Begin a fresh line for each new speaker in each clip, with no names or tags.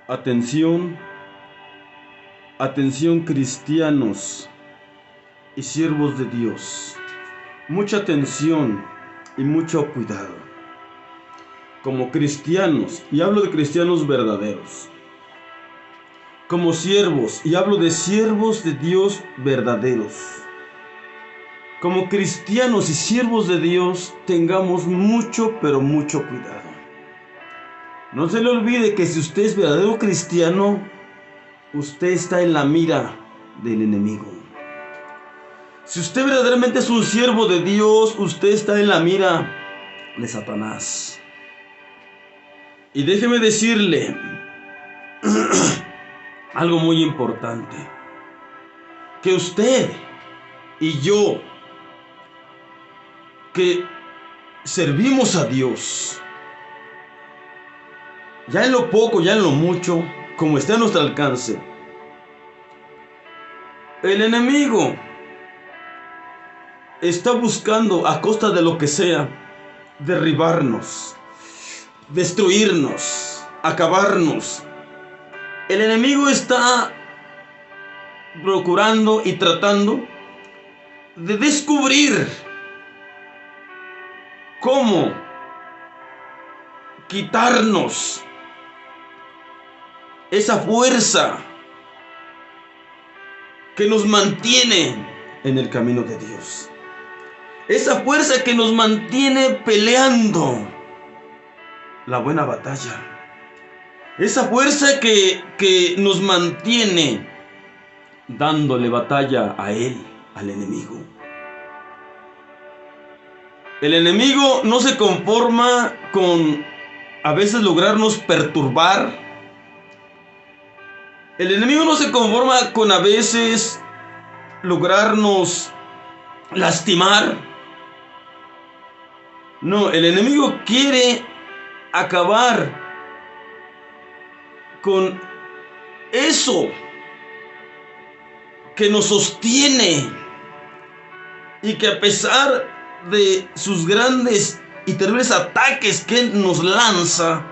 Atención, atención cristianos y siervos de Dios. Mucha atención y mucho cuidado. Como cristianos, y hablo de cristianos verdaderos. Como siervos, y hablo de siervos de Dios verdaderos. Como cristianos y siervos de Dios, tengamos mucho, pero mucho cuidado. No se le olvide que si usted es verdadero cristiano, usted está en la mira del enemigo. Si usted verdaderamente es un siervo de Dios, usted está en la mira de Satanás. Y déjeme decirle algo muy importante. Que usted y yo, que servimos a Dios, ya en lo poco, ya en lo mucho, como esté a nuestro alcance, el enemigo está buscando a costa de lo que sea derribarnos, destruirnos, acabarnos. El enemigo está procurando y tratando de descubrir cómo quitarnos esa fuerza que nos mantiene en el camino de Dios. Esa fuerza que nos mantiene peleando la buena batalla. Esa fuerza que nos mantiene dándole batalla a él, al enemigo. El enemigo no se conforma con a veces lograrnos perturbar. El enemigo no se conforma con a veces lograrnos lastimar. No, el enemigo quiere acabar con eso que nos sostiene y que a pesar de sus grandes y terribles ataques que él nos lanza,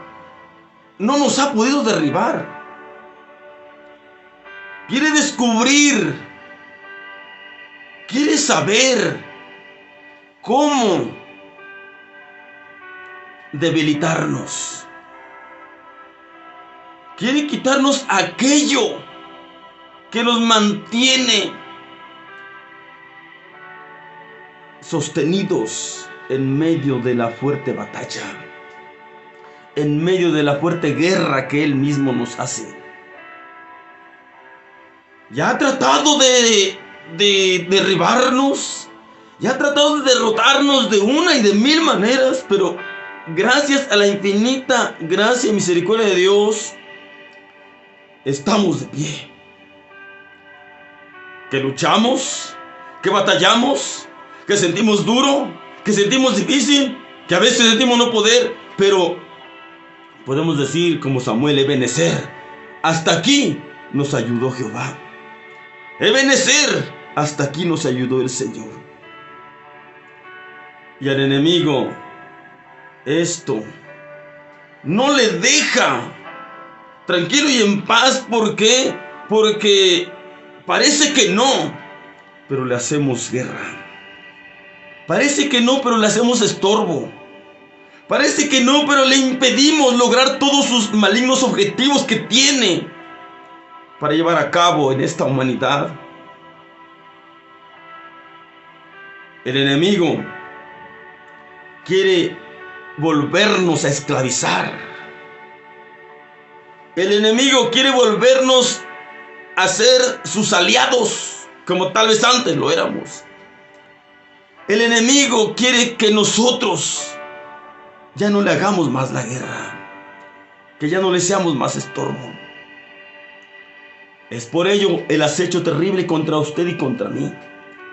no nos ha podido derribar. Quiere descubrir, quiere saber cómo debilitarnos. Quiere quitarnos aquello que nos mantiene sostenidos en medio de la fuerte batalla, en medio de la fuerte guerra que él mismo nos hace. Ya ha tratado de derribarnos, ya ha tratado de derrotarnos de una y de mil maneras, pero gracias a la infinita gracia y misericordia de Dios, estamos de pie. Que luchamos, que batallamos, que sentimos duro, que sentimos difícil, que a veces sentimos no poder, pero podemos decir como Samuel: Ebenezer, hasta aquí nos ayudó Jehová. Ebenezer, hasta aquí nos ayudó el Señor. Y al enemigo esto no le deja tranquilo y en paz. ¿Por qué? Porque parece que no, pero le hacemos guerra. Parece que no, pero le hacemos estorbo. Parece que no, pero le impedimos lograr todos sus malignos objetivos que tiene para llevar a cabo en esta humanidad. El enemigo quiere volvernos a esclavizar. El enemigo quiere volvernos a ser sus aliados, como tal vez antes lo éramos. El enemigo quiere que nosotros ya no le hagamos más la guerra, que ya no le seamos más estorbo. Es por ello el acecho terrible contra usted y contra mí,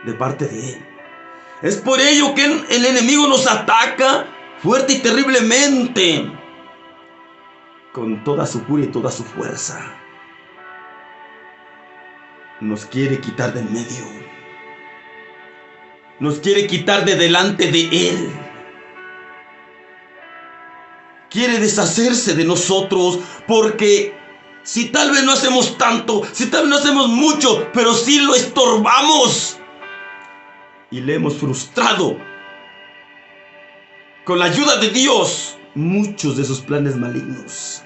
de parte de él. Es por ello que el enemigo nos ataca fuerte y terriblemente, con toda su furia y toda su fuerza. Nos quiere quitar de en medio. Nos quiere quitar de delante de él. Quiere deshacerse de nosotros porque Si tal vez no hacemos tanto, si tal vez no hacemos mucho, pero sí lo estorbamos y le hemos frustrado con la ayuda de Dios muchos de sus planes malignos.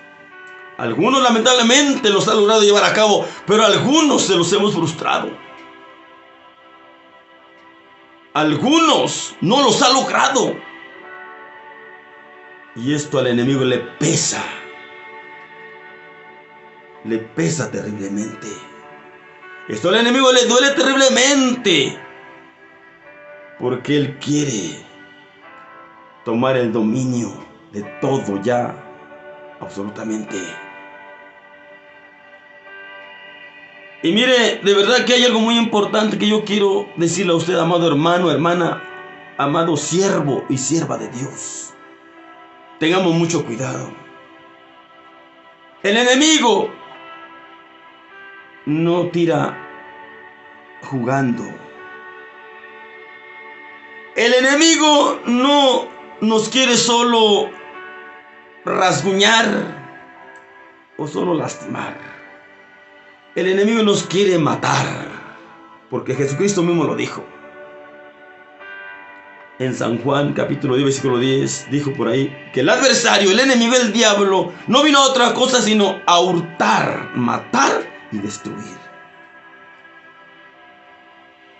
Algunos lamentablemente los ha logrado llevar a cabo, pero algunos se los hemos frustrado. Algunos no los ha logrado. Y esto al enemigo le pesa. Le pesa terriblemente. Esto al enemigo le duele terriblemente. Porque él quiere tomar el dominio de todo ya. Absolutamente. Y mire, de verdad que hay algo muy importante que yo quiero decirle a usted, amado hermano, hermana, amado siervo y sierva de Dios. Tengamos mucho cuidado. El enemigo no tira jugando. El enemigo no nos quiere solo rasguñar o solo lastimar. El enemigo nos quiere matar, porque Jesucristo mismo lo dijo. En San Juan capítulo 10 versículo 10 dijo por ahí que el adversario, el enemigo, el diablo, no vino a otra cosa sino a hurtar, matar y destruir.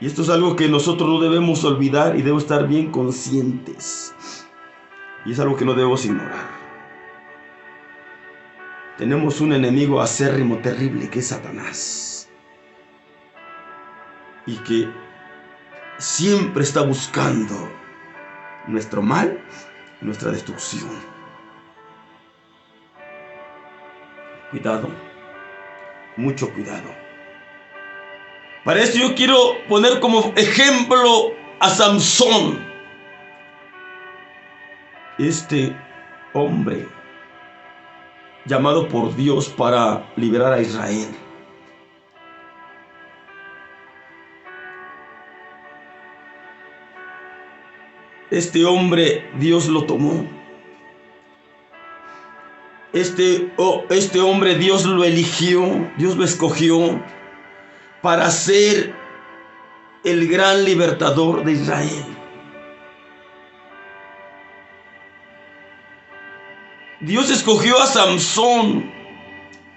Y esto es algo que nosotros no debemos olvidar y debemos estar bien conscientes. Y es algo que no debemos ignorar. Tenemos un enemigo acérrimo, terrible, que es Satanás. Y que siempre está buscando nuestro mal, nuestra destrucción. Cuidado, mucho cuidado. Para esto yo quiero poner como ejemplo a Samson. Este hombre llamado por Dios para liberar a Israel. Este hombre Dios lo tomó. Este hombre Dios lo eligió, Dios lo escogió para ser el gran libertador de Israel. Dios escogió a Samson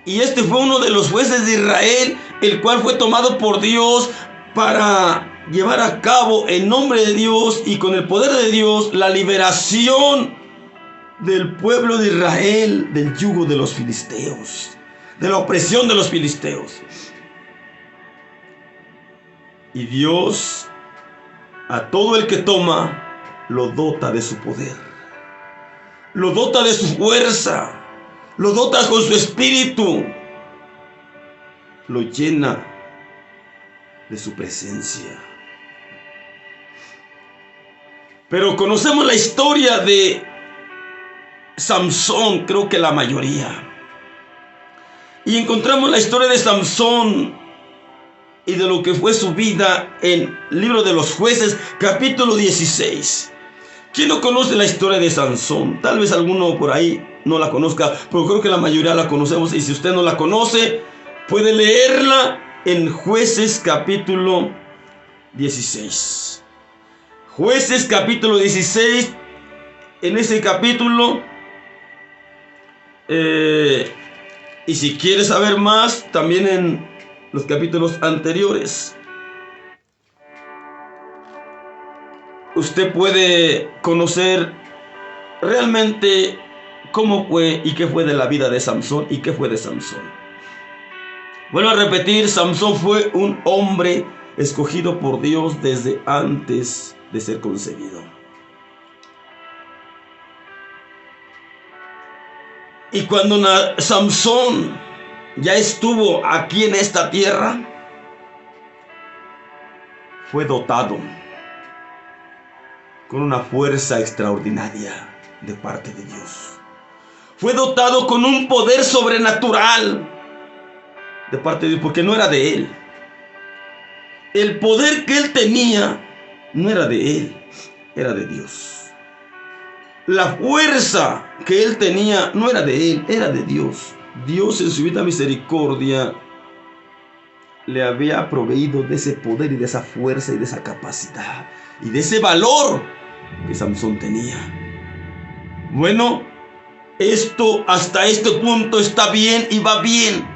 y este fue uno de los jueces de Israel, el cual fue tomado por Dios para llevar a cabo en nombre de Dios y con el poder de Dios la liberación del pueblo de Israel del yugo de los filisteos, de la opresión de los filisteos. Y Dios a todo el que toma lo dota de su poder, lo dota de su fuerza, lo dota con su espíritu, lo llena de su presencia. Pero conocemos la historia de Samson, creo que la mayoría. Y encontramos la historia de Samson y de lo que fue su vida en el libro de los Jueces, capítulo 16. ¿Quién no conoce la historia de Samson? Tal vez alguno por ahí no la conozca, pero creo que la mayoría la conocemos. Y si usted no la conoce, puede leerla en Jueces capítulo 16. Jueces capítulo 16. En ese capítulo, y si quiere saber más, también en los capítulos anteriores, usted puede conocer realmente cómo fue y qué fue de la vida de Samson y qué fue de Samson. Vuelvo a repetir, Samson fue un hombre escogido por Dios desde antes de ser concebido. Y cuando Samson ya estuvo aquí en esta tierra, fue dotado con una fuerza extraordinaria de parte de Dios. Fue dotado con un poder sobrenatural de parte de Dios, porque no era de él. El poder que él tenía no era de él, era de Dios. La fuerza que él tenía no era de él, era de Dios. Dios en su vida misericordia le había proveído de ese poder y de esa fuerza y de esa capacidad y de ese valor que Samson tenía. Bueno, esto hasta este punto está bien y va bien,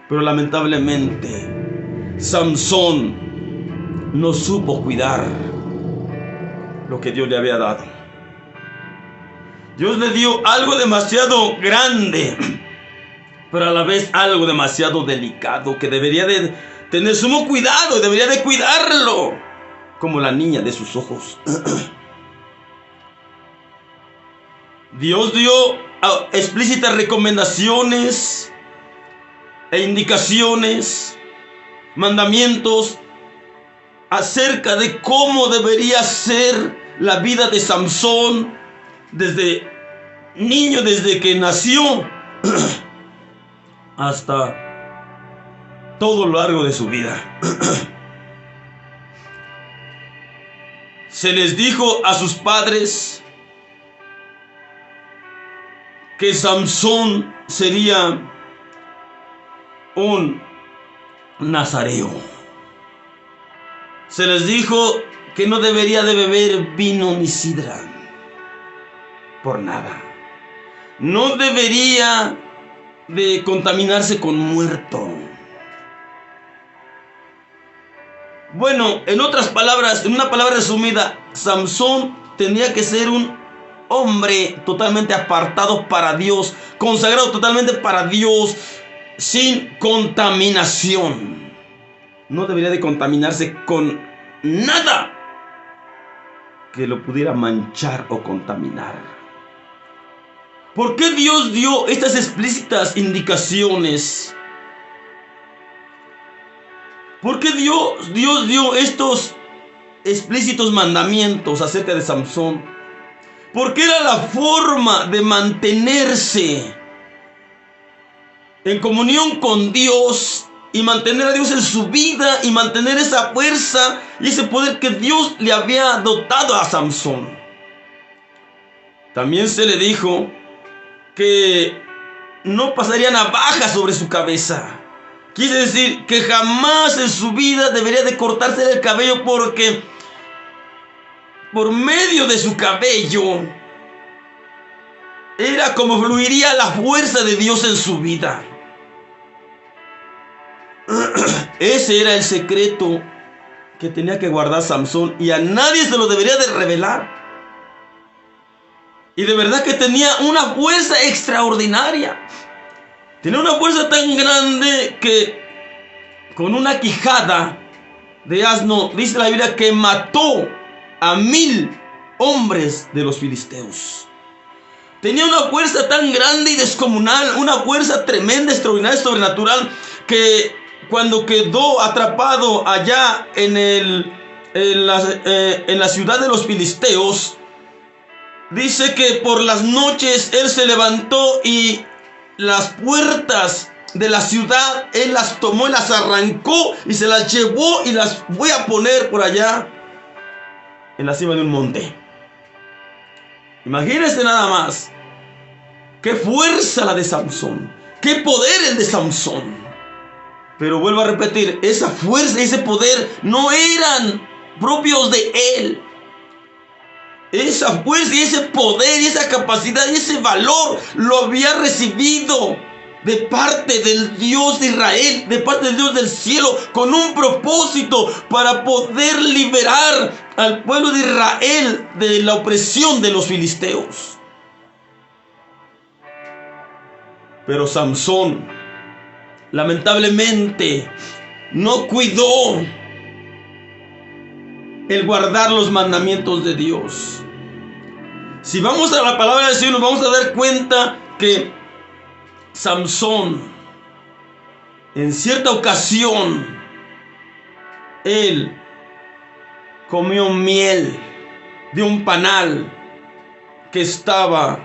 pero lamentablemente Samson no supo cuidar lo que Dios le había dado. Dios le dio algo demasiado grande, pero a la vez algo demasiado delicado que debería de tener sumo cuidado y debería de cuidarlo como la niña de sus ojos. Dios dio explícitas recomendaciones e indicaciones, mandamientos acerca de cómo debería ser la vida de Samson desde niño, desde que nació hasta todo lo largo de su vida. Se les dijo a sus padres que Samson sería un nazareo. Se les dijo que no debería de beber vino ni sidra, por nada. No debería de contaminarse con muerto. Bueno, en otras palabras, en una palabra resumida, Samson tenía que ser un hombre totalmente apartado para Dios, consagrado totalmente para Dios, sin contaminación. No debería de contaminarse con nada que lo pudiera manchar o contaminar. ¿Por qué Dios dio estas explícitas indicaciones? ¿Por qué Dios dio estos explícitos mandamientos acerca de Samson? Porque era la forma de mantenerse en comunión con Dios y mantener a Dios en su vida y mantener esa fuerza y ese poder que Dios le había dotado a Samson. También se le dijo que no pasaría navaja sobre su cabeza. Quiere decir que jamás en su vida debería de cortarse el cabello, porque por medio de su cabello era como fluiría la fuerza de Dios en su vida. Ese era el secreto que tenía que guardar Samson y a nadie se lo debería de revelar. Y de verdad que tenía una fuerza extraordinaria. Tenía una fuerza tan grande que con una quijada de asno, dice la Biblia, que mató a 1000 hombres de los filisteos. Tenía una fuerza tan grande y descomunal, una fuerza tremenda, extraordinaria, sobrenatural, que cuando quedó atrapado allá en la ciudad de los filisteos, dice que por las noches él se levantó y las puertas de la ciudad él las tomó y las arrancó y se las llevó y las voy a poner por allá en la cima de un monte. Imagínense nada más. Qué fuerza la de Samson, qué poder el de Samson. Pero vuelvo a repetir, esa fuerza y ese poder no eran propios de él. Esa fuerza y ese poder y esa capacidad y ese valor lo había recibido de parte del Dios de Israel, de parte del Dios del cielo, con un propósito para poder liberar al pueblo de Israel de la opresión de los filisteos. Pero Samson, lamentablemente, no cuidó el guardar los mandamientos de Dios. Si vamos a la palabra del Señor, nos vamos a dar cuenta que Samson, en cierta ocasión, él comió miel de un panal que estaba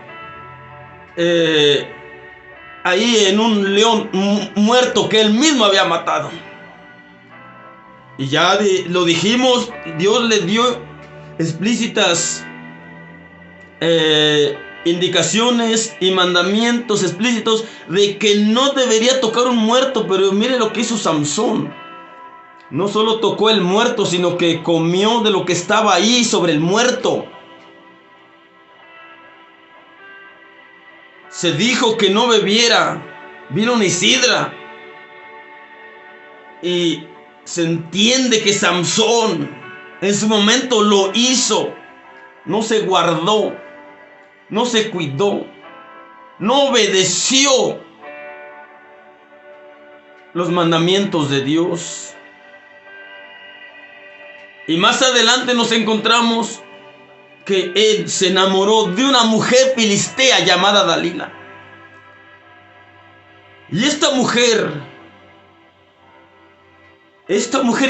ahí en un león muerto que él mismo había matado. Y ya lo dijimos, Dios le dio explícitas indicaciones y mandamientos explícitos de que no debería tocar un muerto, pero mire lo que hizo Samsón. No solo tocó el muerto, sino que comió de lo que estaba ahí sobre el muerto. Se dijo que no bebiera vino ni sidra. Y se entiende que Samsón en su momento lo hizo. No se guardó, no se cuidó, no obedeció los mandamientos de Dios. Y más adelante nos encontramos que él se enamoró de una mujer filistea llamada Dalila. Y esta mujer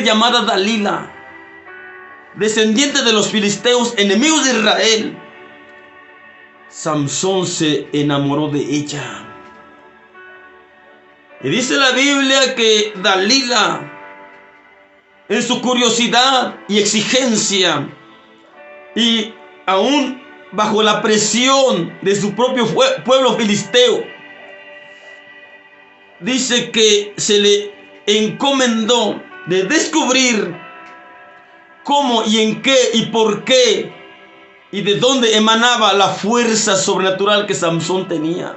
llamada Dalila, descendiente de los filisteos, enemigos de Israel, Samsón se enamoró de ella. Y dice la Biblia que Dalila, en su curiosidad y exigencia, y aún bajo la presión de su propio pueblo filisteo, dice que se le encomendó de descubrir cómo y en qué y por qué y de dónde emanaba la fuerza sobrenatural que Samsón tenía.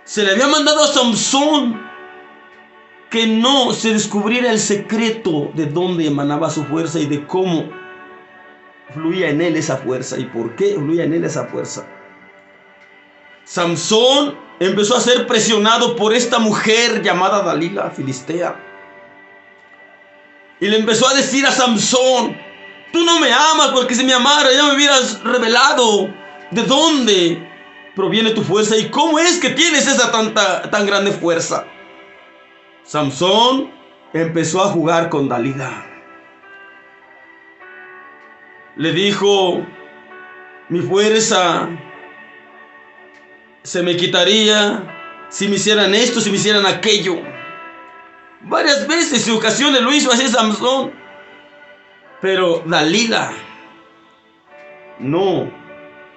Se le había mandado a Samsón que no se descubriera el secreto de dónde emanaba su fuerza y de cómo fluía en él esa fuerza y por qué fluía en él esa fuerza. Samsón empezó a ser presionado por esta mujer llamada Dalila, filistea. Y le empezó a decir a Samsón: tú no me amas, porque si me amara ya me hubieras revelado de dónde proviene tu fuerza y cómo es que tienes esa tan grande fuerza. Samsón empezó a jugar con Dalila. Le dijo: mi fuerza se me quitaría si me hicieran esto, si me hicieran aquello. Varias veces y ocasiones lo hizo así Samsón. Pero Dalila no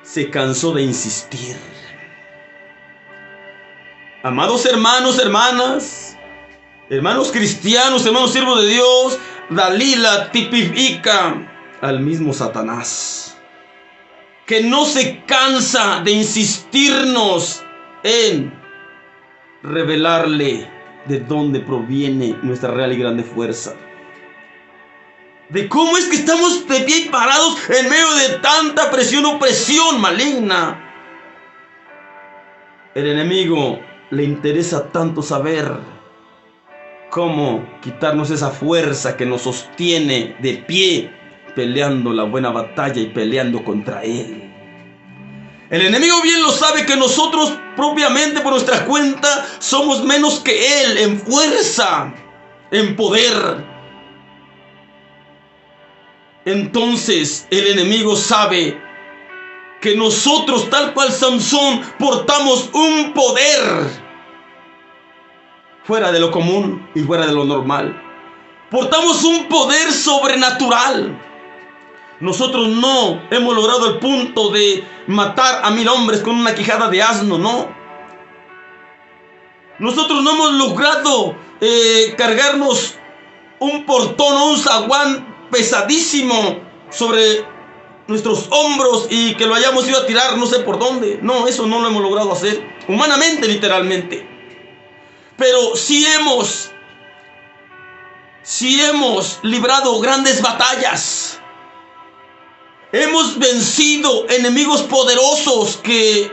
se cansó de insistir. Amados hermanos, hermanas, hermanos cristianos, hermanos siervos de Dios, Dalila tipifica al mismo Satanás, que no se cansa de insistirnos en revelarle de dónde proviene nuestra real y grande fuerza, de cómo es que estamos de pie y parados en medio de tanta presión, opresión maligna. El enemigo le interesa tanto saber cómo quitarnos esa fuerza que nos sostiene de pie, peleando la buena batalla y peleando contra él. El enemigo bien lo sabe que nosotros propiamente por nuestra cuenta somos menos que él en fuerza, en poder. Entonces el enemigo sabe que nosotros, tal cual Samsón, portamos un poder fuera de lo común y fuera de lo normal. Portamos un poder sobrenatural. Nosotros no hemos logrado el punto de matar a 1000 hombres con una quijada de asno, no. Nosotros no hemos logrado cargarnos un portón o un zaguán pesadísimo sobre nuestros hombros y que lo hayamos ido a tirar no sé por dónde. No, eso no lo hemos logrado hacer, humanamente, literalmente. Pero sí hemos librado grandes batallas. Hemos vencido enemigos poderosos que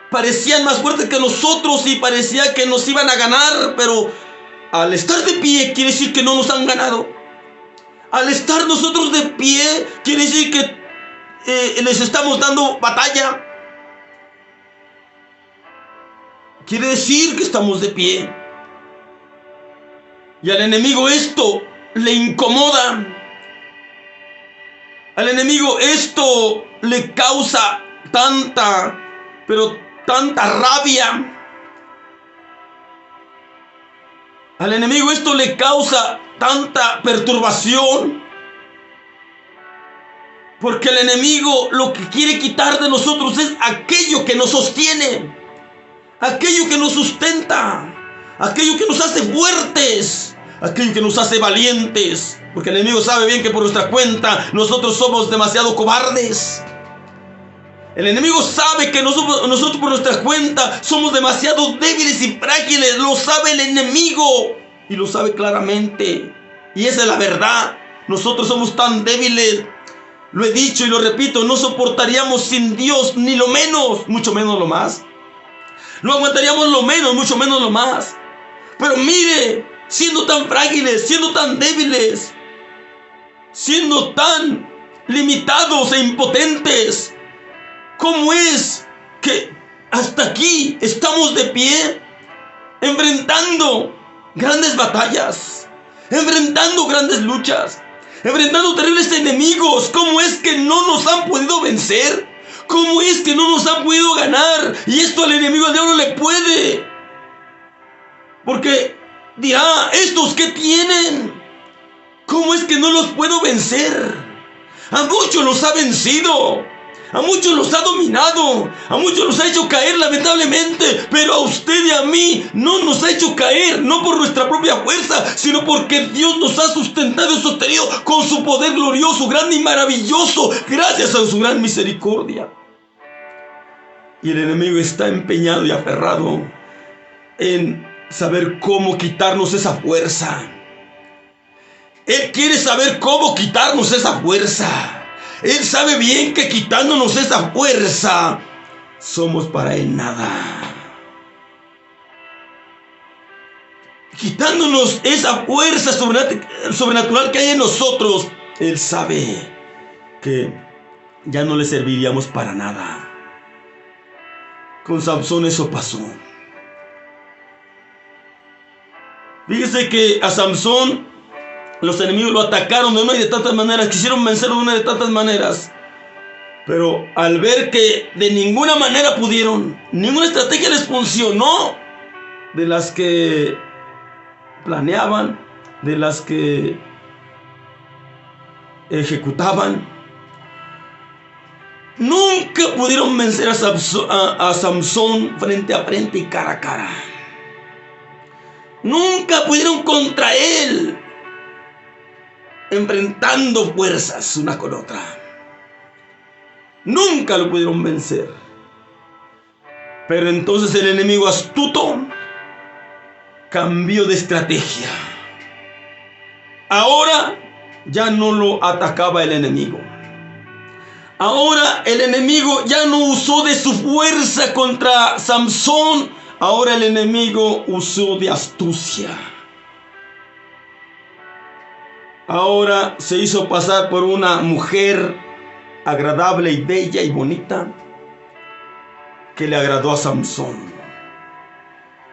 parecían más fuertes que nosotros y parecía que nos iban a ganar, pero al estar de pie quiere decir que no nos han ganado. Al estar nosotros de pie quiere decir que les estamos dando batalla. Quiere decir que estamos de pie. Y al enemigo esto le incomoda. Al enemigo esto le causa tanta rabia. Al enemigo esto le causa tanta perturbación. Porque el enemigo lo que quiere quitar de nosotros es aquello que nos sostiene, aquello que nos sustenta, aquello que nos hace fuertes, aquello que nos hace valientes. Porque el enemigo sabe bien que por nuestra cuenta nosotros somos demasiado cobardes. El enemigo sabe que nosotros por nuestra cuenta somos demasiado débiles y frágiles. Lo sabe el enemigo y lo sabe claramente. Y esa es la verdad. Nosotros somos tan débiles. Lo he dicho y lo repito, no soportaríamos sin Dios ni lo menos, mucho menos lo más. No aguantaríamos lo menos, mucho menos lo más. Pero mire, siendo tan frágiles, siendo tan débiles, siendo tan limitados e impotentes, ¿cómo es que hasta aquí estamos de pie, enfrentando grandes batallas, enfrentando grandes luchas, enfrentando terribles enemigos? ¿Cómo es que no nos han podido vencer? ¿Cómo es que no nos han podido ganar? Y esto al enemigo, al diablo, le puede. Porque dirá, ¿estos qué tienen? ¿Cómo es que no los puedo vencer? A muchos los ha vencido, a muchos los ha dominado, a muchos los ha hecho caer lamentablemente, pero a usted y a mí no nos ha hecho caer, no por nuestra propia fuerza, sino porque Dios nos ha sustentado y sostenido con su poder glorioso, grande y maravilloso, gracias a su gran misericordia. Y el enemigo está empeñado y aferrado en saber cómo quitarnos esa fuerza. Él quiere saber cómo quitarnos esa fuerza. Él sabe bien que quitándonos esa fuerza, somos para Él nada. Quitándonos esa fuerza sobrenatural que hay en nosotros, Él sabe que ya no le serviríamos para nada. Con Samson eso pasó. Fíjese que a Samson los enemigos lo atacaron de una y de tantas maneras, quisieron vencerlo de una y de tantas maneras, pero al ver que de ninguna manera pudieron, ninguna estrategia les funcionó, de las que planeaban, de las que ejecutaban, nunca pudieron vencer a Samson frente a frente y cara a cara. Nunca pudieron contra él, enfrentando fuerzas una con otra. Nunca lo pudieron vencer. Pero entonces el enemigo astuto cambió de estrategia. Ahora ya no lo atacaba el enemigo. Ahora el enemigo ya no usó de su fuerza contra Samson. Ahora el enemigo usó de astucia. Ahora se hizo pasar por una mujer agradable y bella y bonita que le agradó a Samson.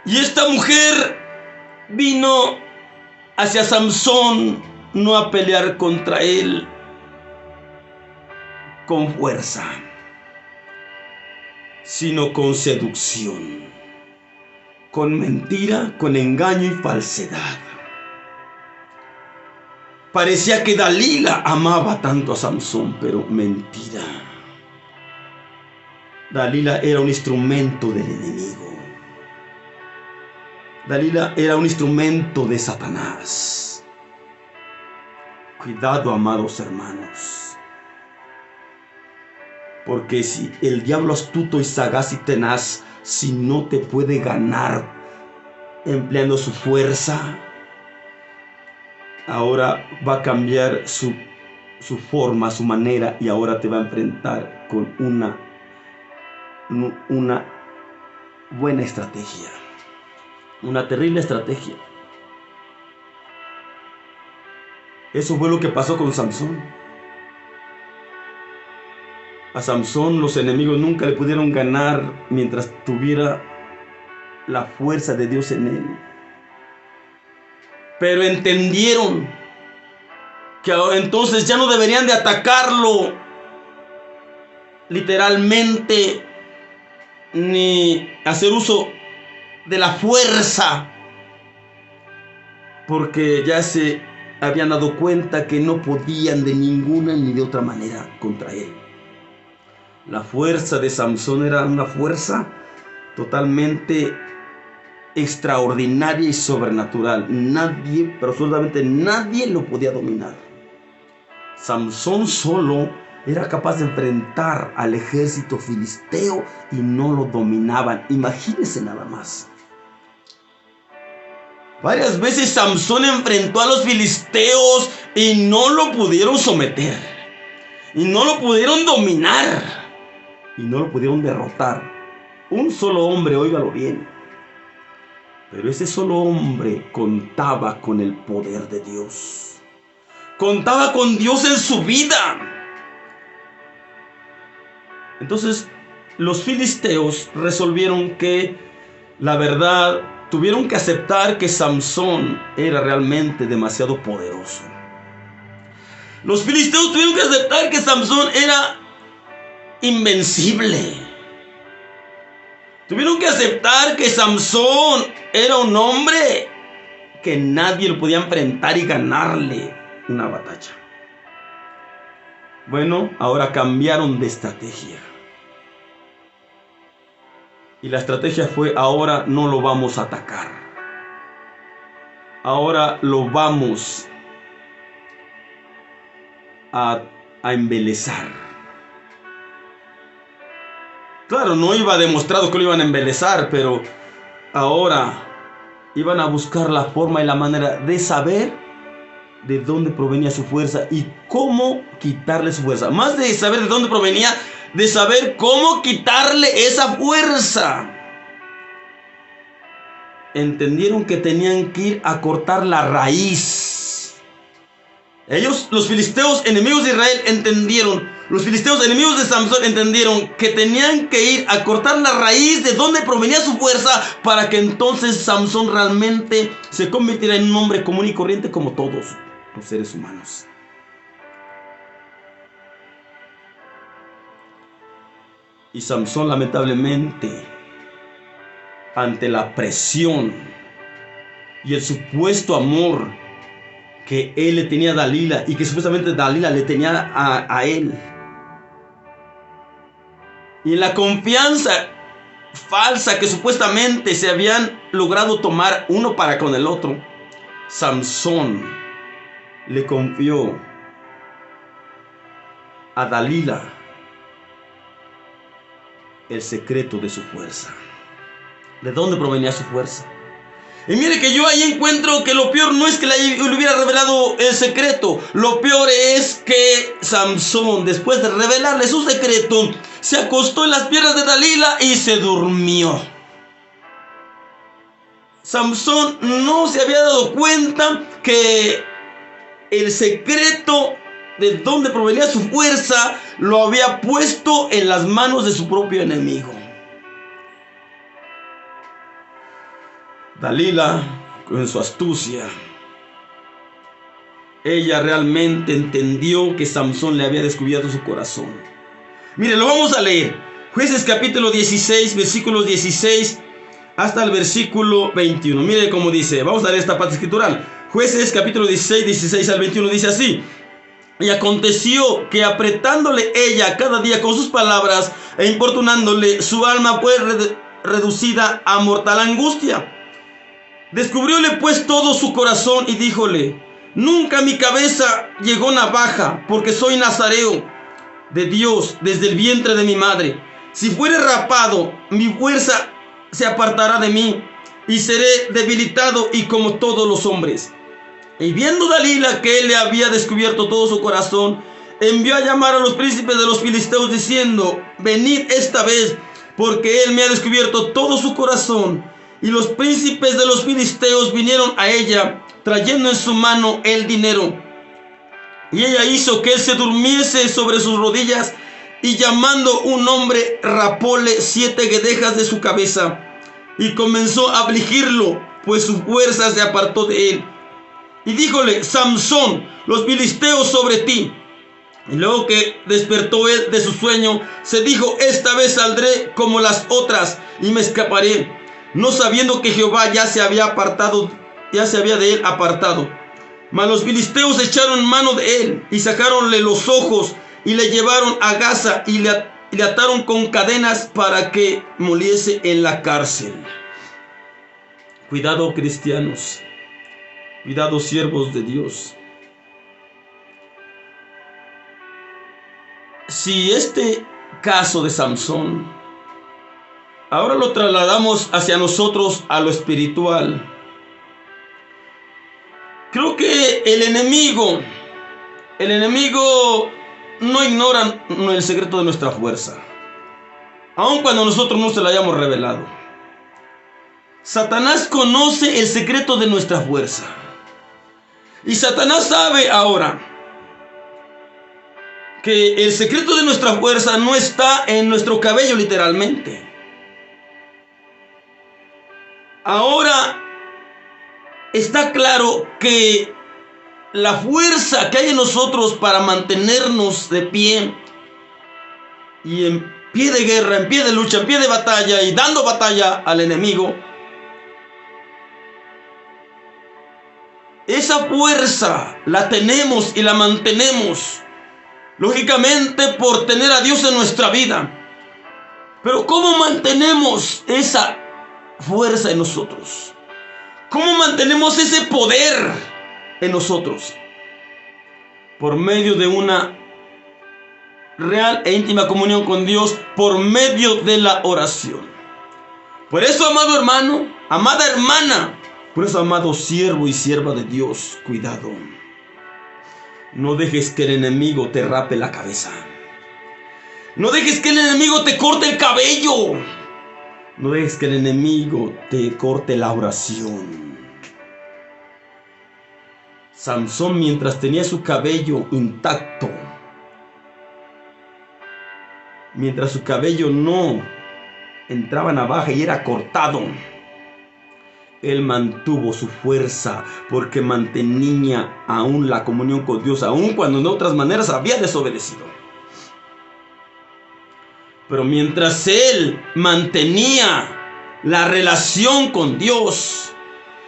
Y esta mujer vino hacia Samson no a pelear contra él con fuerza, sino con seducción, con mentira, con engaño y falsedad. Parecía que Dalila amaba tanto a Samson, pero mentira. Dalila era un instrumento del enemigo. Dalila era un instrumento de Satanás. Cuidado, amados hermanos. Porque si el diablo astuto y sagaz y tenaz, si no te puede ganar empleando su fuerza, ahora va a cambiar su forma, su manera, y ahora te va a enfrentar con una buena estrategia, una terrible estrategia. Eso fue lo que pasó con Samson. A Samson los enemigos nunca le pudieron ganar mientras tuviera la fuerza de Dios en él. Pero entendieron que ahora entonces ya no deberían de atacarlo literalmente, ni hacer uso de la fuerza, porque ya ese habían dado cuenta que no podían de ninguna ni de otra manera contra él. La fuerza de Samsón era una fuerza totalmente extraordinaria y sobrenatural. Nadie, pero absolutamente nadie lo podía dominar. Samsón solo era capaz de enfrentar al ejército filisteo y no lo dominaban. Imagínense nada más. Varias veces Samsón enfrentó a los filisteos y no lo pudieron someter. Y no lo pudieron dominar. Y no lo pudieron derrotar. Un solo hombre, óigalo bien. Pero ese solo hombre contaba con el poder de Dios. Contaba con Dios en su vida. Entonces, los filisteos resolvieron que, la verdad, tuvieron que aceptar que Samsón era realmente demasiado poderoso. Los filisteos tuvieron que aceptar que Samsón era invencible. Tuvieron que aceptar que Samsón era un hombre que nadie lo podía enfrentar y ganarle una batalla. Bueno, ahora cambiaron de estrategia. Y la estrategia fue: ahora no lo vamos a atacar. Ahora lo vamos a embelezar. Claro, no iba demostrado que lo iban a embelezar, pero ahora iban a buscar la forma y la manera de saber de dónde provenía su fuerza y cómo quitarle su fuerza. Más de saber de dónde provenía, de saber cómo quitarle esa fuerza. Entendieron que tenían que ir a cortar la raíz. Ellos, los filisteos, enemigos de Israel, entendieron. Los filisteos, enemigos de Samsón, entendieron que tenían que ir a cortar la raíz de donde provenía su fuerza, para que entonces Samsón realmente se convirtiera en un hombre común y corriente como todos los seres humanos. Y Samsón, lamentablemente, ante la presión y el supuesto amor que él le tenía a Dalila, y que supuestamente Dalila le tenía a él, y en la confianza falsa que supuestamente se habían logrado tomar uno para con el otro, Samsón le confió a Dalila el secreto de su fuerza. ¿De dónde provenía su fuerza? Y mire que yo ahí encuentro que lo peor no es que le hubiera revelado el secreto. Lo peor es que Samsón, después de revelarle su secreto, se acostó en las piernas de Dalila y se durmió. Samsón no se había dado cuenta que el secreto de dónde provenía su fuerza lo había puesto en las manos de su propio enemigo. Dalila, con su astucia, ella realmente entendió que Samsón le había descubierto su corazón. Mire, lo vamos a leer. Jueces capítulo 16, versículos 16 hasta el versículo 21. Mire cómo dice. Vamos a leer esta parte escritural. Jueces capítulo 16, 16 al 21 dice así: y aconteció que apretándole ella cada día con sus palabras e importunándole, su alma fue reducida a mortal angustia. Descubrióle pues todo su corazón y díjole: nunca a mi cabeza llegó navaja, porque soy nazareo de Dios desde el vientre de mi madre. Si fuere rapado, mi fuerza se apartará de mí y seré debilitado y como todos los hombres. Y viendo Dalila que él le había descubierto todo su corazón, envió a llamar a los príncipes de los filisteos diciendo: venid esta vez, porque él me ha descubierto todo su corazón. Y los príncipes de los filisteos vinieron a ella, trayendo en su mano el dinero. Y ella hizo que él se durmiese sobre sus rodillas, y llamando un hombre, rapóle 7 guedejas de su cabeza, y comenzó a afligirlo, pues su fuerza se apartó de él. Y díjole: Samsón, los filisteos sobre ti. Y luego que despertó él de su sueño, se dijo: esta vez saldré como las otras, y me escaparé, no sabiendo que Jehová ya se había de él apartado. Mas los filisteos echaron mano de él y sacaronle los ojos y le llevaron a Gaza y le ataron con cadenas para que muriese en la cárcel. Cuidado, cristianos. Cuidado, siervos de Dios. Si este caso de Samson ahora lo trasladamos hacia nosotros a lo espiritual, creo que el enemigo no ignora el secreto de nuestra fuerza, aun cuando nosotros no se lo hayamos revelado. Satanás conoce el secreto de nuestra fuerza. Y Satanás sabe ahora que el secreto de nuestra fuerza no está en nuestro cabello, literalmente. Ahora está claro que la fuerza que hay en nosotros para mantenernos de pie y en pie de guerra, en pie de lucha, en pie de batalla y dando batalla al enemigo, esa fuerza la tenemos y la mantenemos, lógicamente, por tener a Dios en nuestra vida. Pero ¿cómo mantenemos esa fuerza en nosotros? ¿Cómo mantenemos ese poder en nosotros? Por medio de una real e íntima comunión con Dios, por medio de la oración. Por eso, amado hermano, amada hermana, por eso, amado siervo y sierva de Dios, cuidado. No dejes que el enemigo te rape la cabeza. No dejes que el enemigo te corte el cabello. No dejes que el enemigo te corte la oración. Samson, mientras tenía su cabello intacto, mientras su cabello no entraba en navaja y era cortado, él mantuvo su fuerza porque mantenía aún la comunión con Dios, aún cuando de otras maneras había desobedecido. Pero mientras él mantenía la relación con Dios,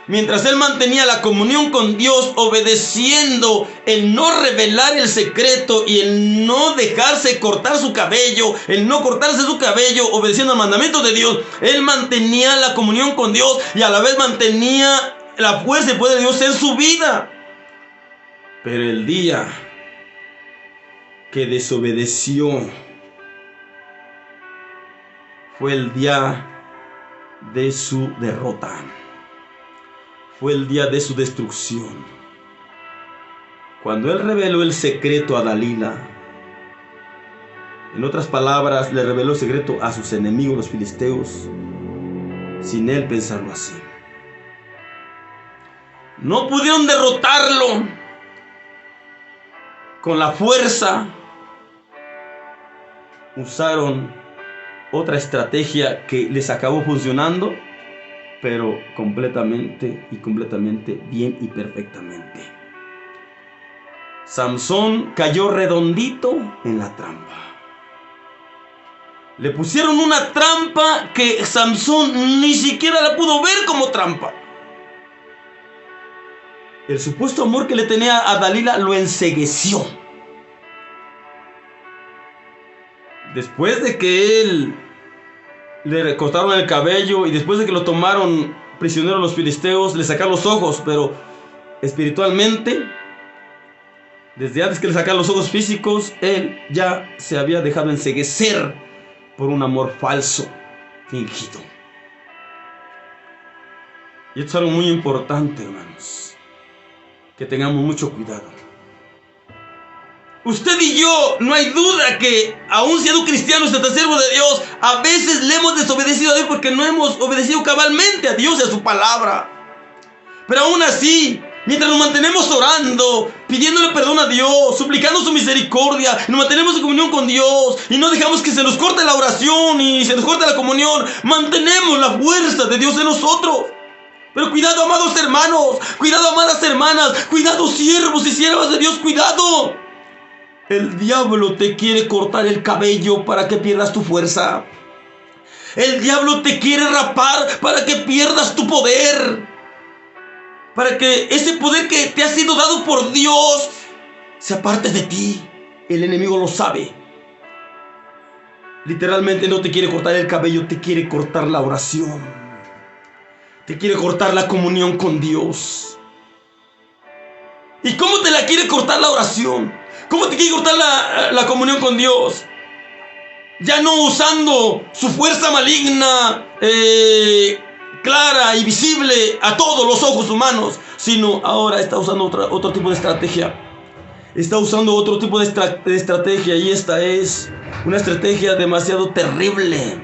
mientras él mantenía la comunión con Dios, obedeciendo el no revelar el secreto y el no dejarse cortar su cabello, el no cortarse su cabello, obedeciendo al mandamiento de Dios, él mantenía la comunión con Dios y a la vez mantenía la fuerza y poder de Dios en su vida. Pero el día que desobedeció fue el día de su derrota. Fue el día de su destrucción. Cuando él reveló el secreto a Dalila, en otras palabras, le reveló el secreto a sus enemigos, los filisteos, sin él pensarlo así. No pudieron derrotarlo con la fuerza. Usaron otra estrategia que les acabó funcionando, pero completamente bien y perfectamente. Samson cayó redondito en la trampa. Le pusieron una trampa que Samson ni siquiera la pudo ver como trampa. El supuesto amor que le tenía a Dalila lo encegueció. Después de que él le cortaron el cabello y después de que lo tomaron prisionero los filisteos, le sacaron los ojos, pero espiritualmente, desde antes que le sacaran los ojos físicos, él ya se había dejado enceguecer por un amor falso, fingido. Y esto es algo muy importante, hermanos, que tengamos mucho cuidado. Usted y yo, no hay duda que, aún siendo cristianos, hasta siervos de Dios, a veces le hemos desobedecido a Dios porque no hemos obedecido cabalmente a Dios y a su palabra. Pero aún así, mientras nos mantenemos orando, pidiéndole perdón a Dios, suplicando su misericordia, nos mantenemos en comunión con Dios y no dejamos que se nos corte la oración y se nos corte la comunión, mantenemos la fuerza de Dios en nosotros. Pero cuidado, amados hermanos, cuidado, amadas hermanas, cuidado, siervos y siervas de Dios, cuidado. El diablo te quiere cortar el cabello para que pierdas tu fuerza. El diablo te quiere rapar para que pierdas tu poder. para que ese poder que te ha sido dado por Dios se aparte de ti. El enemigo lo sabe. Literalmente no te quiere cortar el cabello, te quiere cortar la oración. Te quiere cortar la comunión con Dios. ¿Y cómo te la quiere cortar la oración? ¿Cómo te quiere cortar la comunión con Dios? Ya no usando su fuerza maligna, clara y visible a todos los ojos humanos, sino ahora está usando otro tipo de estrategia. Está usando otro tipo de estrategia, y esta es una estrategia demasiado terrible.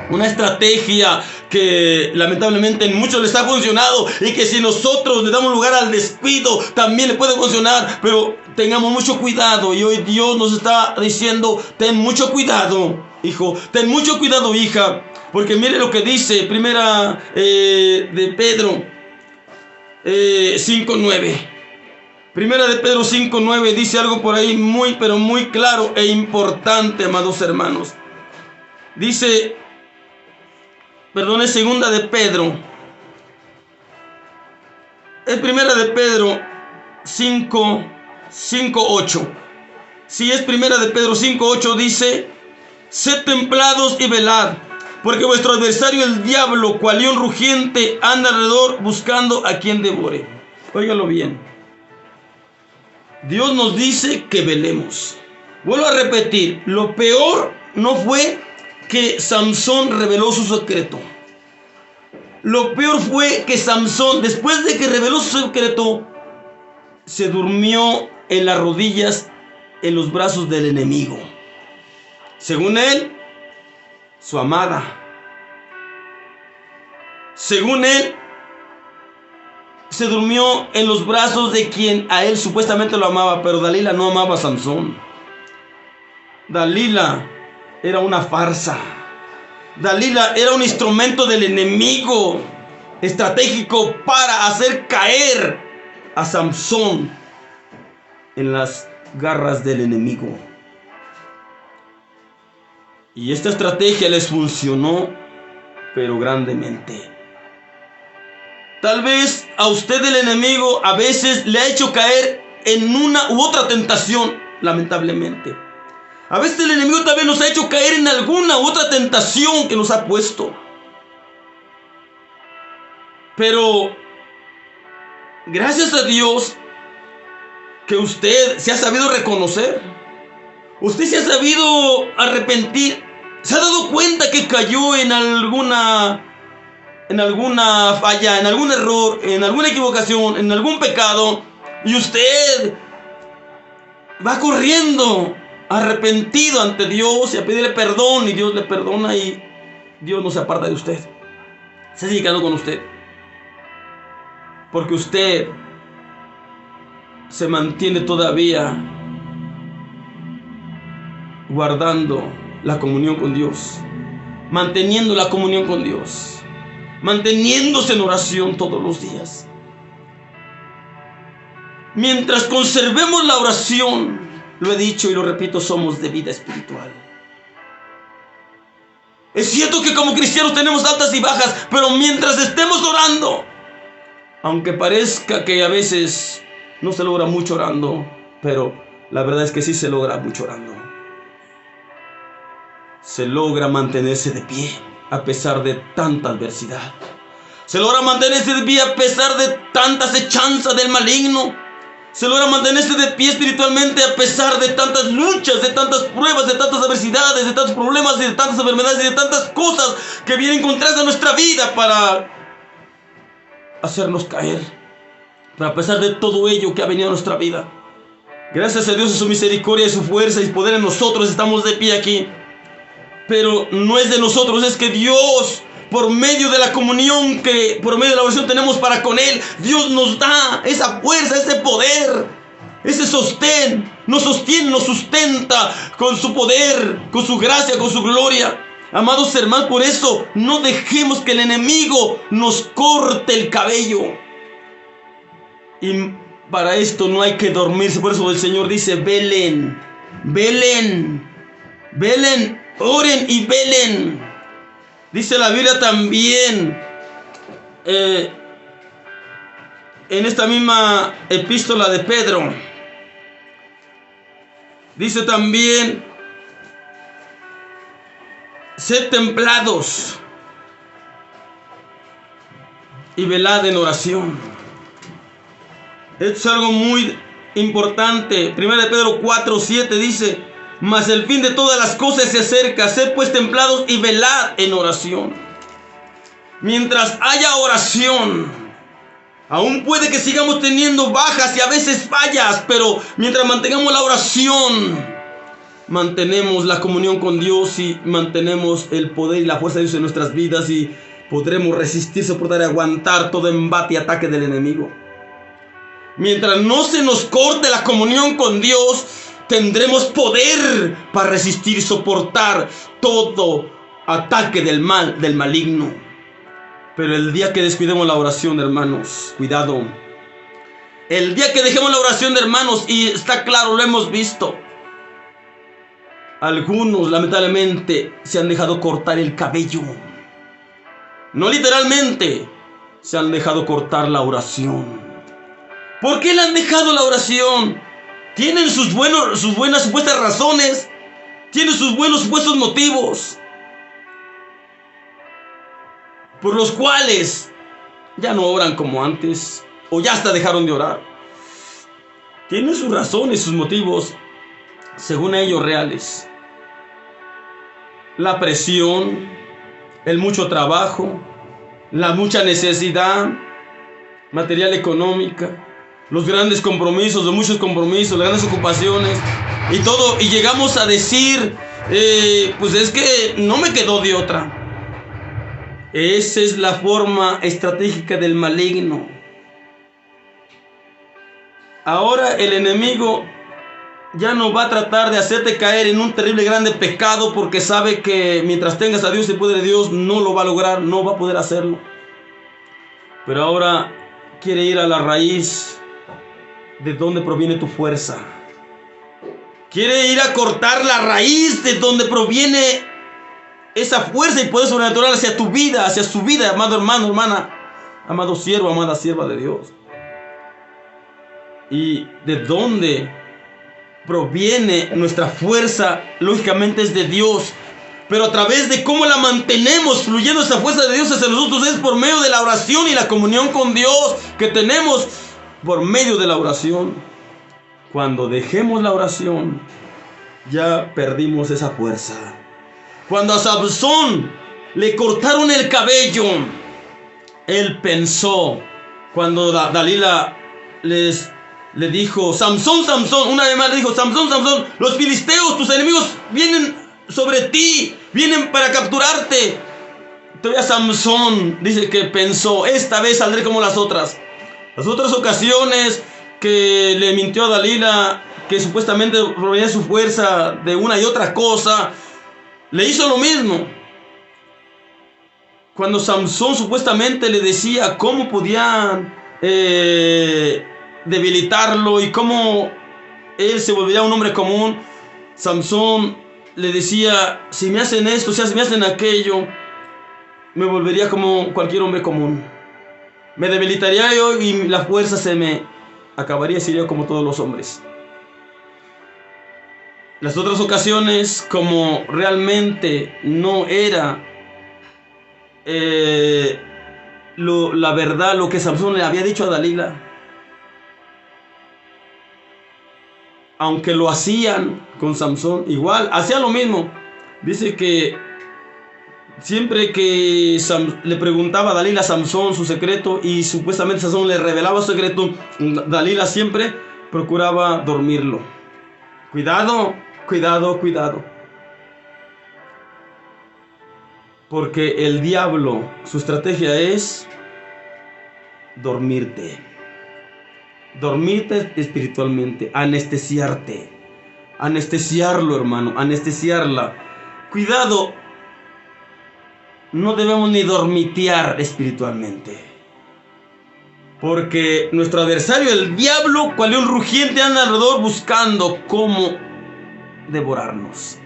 Una estrategia que lamentablemente en muchos les ha funcionado, y que si nosotros le damos lugar al descuido también le puede funcionar. Pero tengamos mucho cuidado, y hoy Dios nos está diciendo: ten mucho cuidado, hijo, ten mucho cuidado, hija, porque mire lo que dice Primera de Pedro 5:9. Primera de Pedro 5:9 dice algo por ahí muy, pero muy claro e importante, amados hermanos. Dice, perdón, es segunda de Pedro. Es primera de Pedro 5:8. Si es primera de Pedro 5:8, dice: sed templados y velad, porque vuestro adversario el diablo, cual león rugiente, anda alrededor buscando a quien devore. Óigalo bien. Dios nos dice que velemos. Vuelvo a repetir, lo peor no fue que Samson reveló su secreto. Lo peor fue que Samson, después de que reveló su secreto, se durmió en las rodillas, en los brazos del enemigo. Según él, su amada. Según él, se durmió en los brazos de quien a él supuestamente lo amaba, pero Dalila no amaba a Samson. Dalila era una farsa. Dalila era un instrumento del enemigo, estratégico para hacer caer a Samson en las garras del enemigo. Y esta estrategia les funcionó, pero grandemente. Tal vez a usted el enemigo a veces le ha hecho caer en una u otra tentación, lamentablemente. A veces el enemigo también nos ha hecho caer en alguna u otra tentación que nos ha puesto. Pero gracias a Dios que usted se ha sabido reconocer. Usted se ha sabido arrepentir. Se ha dado cuenta que cayó en alguna falla, en algún error, en alguna equivocación, en algún pecado, y usted va corriendo arrepentido ante Dios y a pedirle perdón, y Dios le perdona, y Dios no se aparta de usted. Se sigue quedando con usted, porque usted se mantiene todavía guardando la comunión con Dios, manteniendo la comunión con Dios, manteniéndose en oración todos los días. Mientras conservemos la oración, lo he dicho y lo repito, somos de vida espiritual. Es cierto que como cristianos tenemos altas y bajas, pero mientras estemos orando, aunque parezca que a veces no se logra mucho orando, pero la verdad es que sí se logra mucho orando. Se logra mantenerse de pie a pesar de tanta adversidad. Se logra mantenerse de pie a pesar de tanta acechanza del maligno. Se logra mantenerse de pie espiritualmente a pesar de tantas luchas, de tantas pruebas, de tantas adversidades, de tantos problemas, de tantas enfermedades y de tantas cosas que vienen contra nuestra vida para hacernos caer. Pero a pesar de todo ello que ha venido a nuestra vida, gracias a Dios, a su misericordia y su fuerza y poder en nosotros, estamos de pie aquí. Pero no es de nosotros, es que Dios, por medio de la comunión que por medio de la oración tenemos para con Él, Dios nos da esa fuerza, ese poder, ese sostén. Nos sostiene, nos sustenta con su poder, con su gracia, con su gloria. Amados hermanos, por eso no dejemos que el enemigo nos corte el cabello. Y para esto no hay que dormirse. Por eso el Señor dice: velen, velen, velen, oren y velen. Dice la Biblia también en esta misma epístola de Pedro, dice también: sed templados y velad en oración. Esto es algo muy importante. 1 de Pedro 4:7 dice: mas el fin de todas las cosas se acerca, sed pues templados y velad en oración. Mientras haya oración, aún puede que sigamos teniendo bajas y a veces fallas, pero mientras mantengamos la oración, mantenemos la comunión con Dios y mantenemos el poder y la fuerza de Dios en nuestras vidas, y podremos resistir, soportar y aguantar todo embate y ataque del enemigo. Mientras no se nos corte la comunión con Dios, tendremos poder para resistir y soportar todo ataque del mal, del maligno. Pero el día que descuidemos la oración, hermanos, cuidado. El día que dejemos la oración, hermanos, y está claro, lo hemos visto, algunos lamentablemente se han dejado cortar el cabello. No literalmente, se han dejado cortar la oración. ¿Por qué le han dejado la oración? Tienen sus buenas supuestas razones, tienen sus buenos supuestos motivos, por los cuales ya no oran como antes, o ya hasta dejaron de orar. Tienen sus razones, sus motivos, según ellos reales. La presión, el mucho trabajo, la mucha necesidad material, económica, los grandes compromisos, los muchos compromisos, las grandes ocupaciones y todo. Y llegamos a decir, pues es que no me quedó de otra. Esa es la forma estratégica del maligno. Ahora el enemigo ya no va a tratar de hacerte caer en un terrible grande pecado, porque sabe que mientras tengas a Dios y el poder de Dios no lo va a lograr, no va a poder hacerlo. Pero ahora quiere ir a la raíz de donde proviene tu fuerza. Quiere ir a cortar la raíz de donde proviene esa fuerza y poder sobrenatural hacia tu vida, hacia su vida, amado hermano, hermana, amado siervo, amada sierva de Dios. Y de dónde proviene nuestra fuerza, lógicamente es de Dios. Pero a través de cómo la mantenemos fluyendo esa fuerza de Dios hacia nosotros, es por medio de la oración y la comunión con Dios que tenemos por medio de la oración. Cuando dejemos la oración, ya perdimos esa fuerza. Cuando a Samson le cortaron el cabello, él pensó, cuando Dalila le dijo: Samson, Samson, una vez más le dijo: Samson, Samson, los filisteos, tus enemigos, vienen sobre ti, vienen para capturarte. Todavía Samson dice que pensó: esta vez saldré como las otras. Las otras ocasiones que le mintió a Dalila, que supuestamente provenía su fuerza de una y otra cosa, le hizo lo mismo. Cuando Samson supuestamente le decía cómo podían debilitarlo y cómo él se volvería un hombre común, Samson le decía: si me hacen esto, si me hacen aquello, me volvería como cualquier hombre común. Me debilitaría yo y la fuerza se me acabaría, sería como todos los hombres. Las otras ocasiones, como realmente no era la verdad lo que Samson le había dicho a Dalila, aunque lo hacían con Samson, igual hacía lo mismo. Dice que siempre que le preguntaba a Dalila a Samson su secreto, y supuestamente Samson le revelaba su secreto, Dalila siempre procuraba dormirlo. Cuidado, cuidado, cuidado. Porque el diablo, su estrategia es dormirte. Dormirte espiritualmente, anestesiarte. Anestesiarlo, hermano, anestesiarla. Cuidado. No debemos ni dormitear espiritualmente. Porque nuestro adversario, el diablo, cual león rugiente, anda alrededor buscando cómo devorarnos.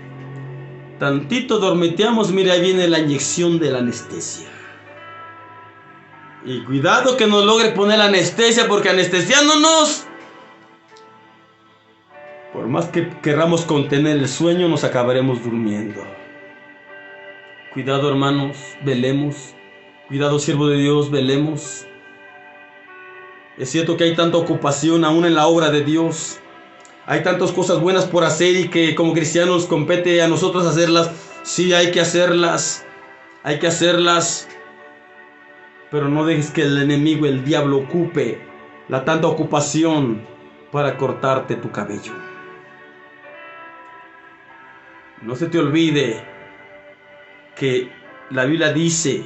Tantito dormiteamos, mira, ahí viene la inyección de la anestesia. Y cuidado que nos logre poner la anestesia, porque anestesiándonos, por más que querramos contener el sueño, nos acabaremos durmiendo. Cuidado, hermanos, velemos. Cuidado, siervo de Dios, velemos. Es cierto que hay tanta ocupación aún en la obra de Dios. Hay tantas cosas buenas por hacer y que como cristianos compete a nosotros hacerlas. Sí, hay que hacerlas. Hay que hacerlas. Pero no dejes que el enemigo, el diablo, ocupe la tanta ocupación para cortarte tu cabello. No se te olvide que la Biblia dice,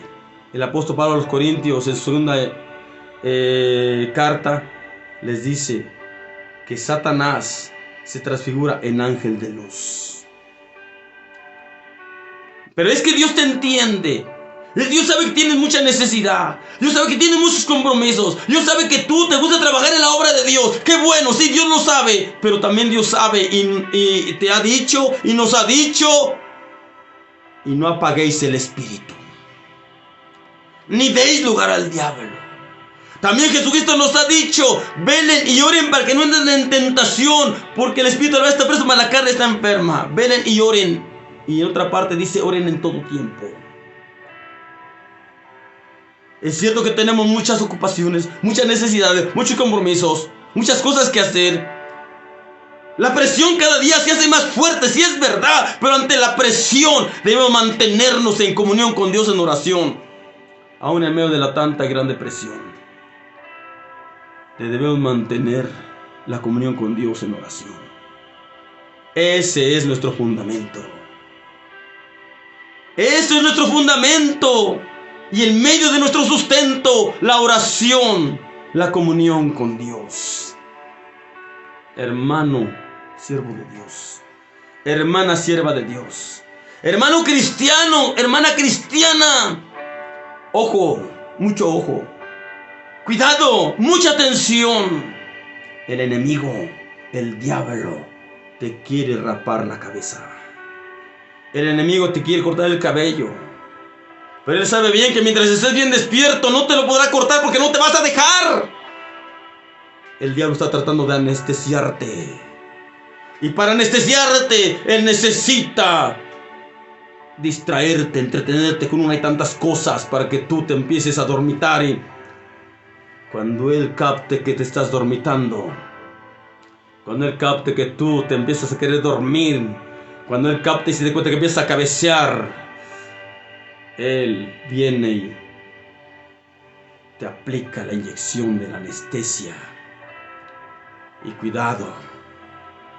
el apóstol Pablo a los Corintios en su segunda carta, les dice que Satanás se transfigura en ángel de luz. Pero es que Dios te entiende. Dios sabe que tienes mucha necesidad. Dios sabe que tienes muchos compromisos. Dios sabe que tú te gusta trabajar en la obra de Dios. ¡Qué bueno! Sí, Dios lo sabe. Pero también Dios sabe y te ha dicho y nos ha dicho: y no apaguéis el espíritu, ni deis lugar al diablo. También Jesucristo nos ha dicho: velen y oren para que no entren en tentación, porque el espíritu está preso, mas la carne está enferma. Velen y oren. Y en otra parte dice: oren en todo tiempo. Es cierto que tenemos muchas ocupaciones, muchas necesidades, muchos compromisos, muchas cosas que hacer. La presión cada día se hace más fuerte, sí es verdad, pero ante la presión debemos mantenernos en comunión con Dios en oración, aún en medio de la tanta y grande presión. Debemos mantener la comunión con Dios en oración. Ese es nuestro fundamento. Eso es nuestro fundamento. Y en medio de nuestro sustento, la oración, la comunión con Dios. Hermano, siervo de Dios. Hermana, sierva de Dios. Hermano cristiano, hermana cristiana. Ojo, mucho ojo. Cuidado, mucha atención. El enemigo, el diablo, te quiere rapar la cabeza. El enemigo te quiere cortar el cabello. Pero él sabe bien que mientras estés bien despierto no te lo podrá cortar, porque no te vas a dejar. El diablo está tratando de anestesiarte. Y para anestesiarte, él necesita distraerte, entretenerte con una y tantas cosas para que tú te empieces a dormitar. Y cuando él capte que te estás dormitando, cuando él capte que tú te empiezas a querer dormir, cuando él capte y se dé cuenta que empiezas a cabecear, él viene y te aplica la inyección de la anestesia. Y cuidado.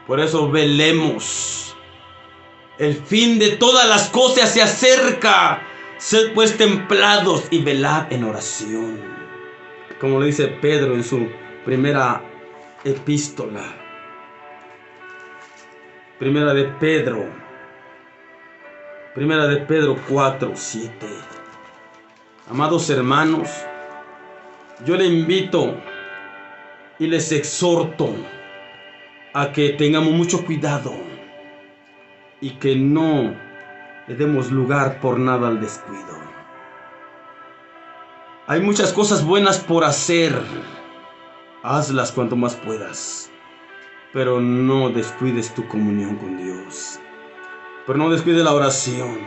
Por eso velemos. El fin de todas las cosas se acerca. Sed pues templados y velad en oración. Como le dice Pedro en su primera epístola. Primera de Pedro 4:7. Amados hermanos, yo les invito y les exhorto a que tengamos mucho cuidado y que no le demos lugar por nada al descuido. Hay muchas cosas buenas por hacer. Hazlas cuanto más puedas, pero no descuides tu comunión con Dios. Pero no descuides la oración.